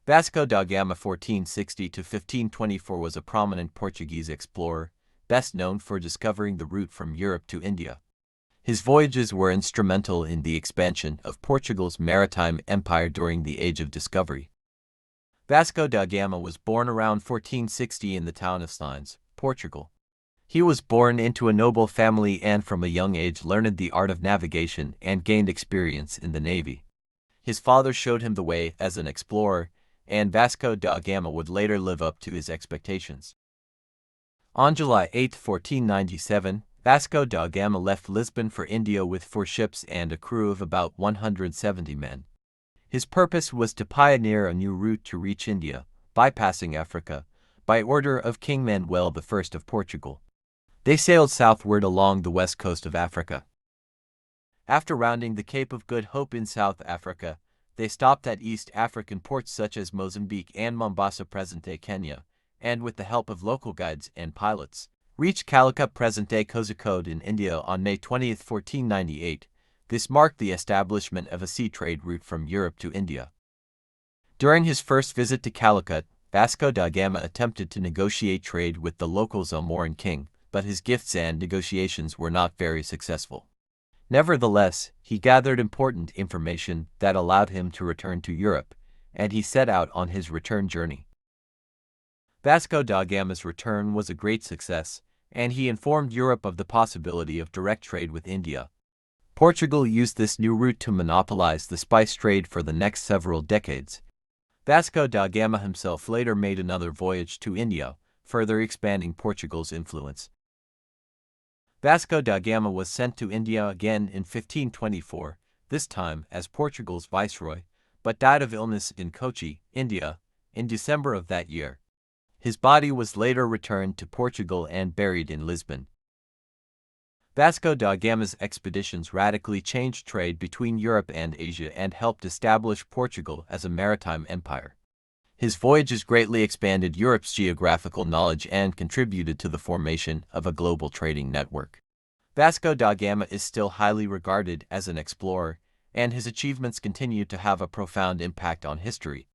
Vasco da Gama 1460 to 1524 was a prominent Portuguese explorer, best known for discovering the route from Europe to India. His voyages were instrumental in the expansion of Portugal's maritime empire during the Age of Discovery. Vasco da Gama was born around 1460 in the town of Sines, Portugal. He was born into a noble family and from a young age learned the art of navigation and gained experience in the navy. His father showed him the way as an explorer, and Vasco da Gama would later live up to his expectations. On July 8, 1497, Vasco da Gama left Lisbon for India with 4 ships and a crew of about 170 men. His purpose was to pioneer a new route to reach India, bypassing Africa, by order of King Manuel I of Portugal. They sailed southward along the west coast of Africa. After rounding the Cape of Good Hope in South Africa, they stopped at East African ports such as Mozambique and Mombasa, present-day Kenya, and with the help of local guides and pilots, reached Calicut, present-day Kozhikode in India on May 20, 1498. This marked the establishment of a sea trade route from Europe to India. During his first visit to Calicut, Vasco da Gama attempted to negotiate trade with the local Almoran king, but his gifts and negotiations were not very successful. Nevertheless, he gathered important information that allowed him to return to Europe, and he set out on his return journey. Vasco da Gama's return was a great success, and he informed Europe of the possibility of direct trade with India. Portugal used this new route to monopolize the spice trade for the next several decades. Vasco da Gama himself later made another voyage to India, further expanding Portugal's influence. Vasco da Gama was sent to India again in 1524, this time as Portugal's viceroy, but died of illness in Kochi, India, in December of that year. His body was later returned to Portugal and buried in Lisbon. Vasco da Gama's expeditions radically changed trade between Europe and Asia and helped establish Portugal as a maritime empire. His voyages greatly expanded Europe's geographical knowledge and contributed to the formation of a global trading network. Vasco da Gama is still highly regarded as an explorer, and his achievements continue to have a profound impact on history,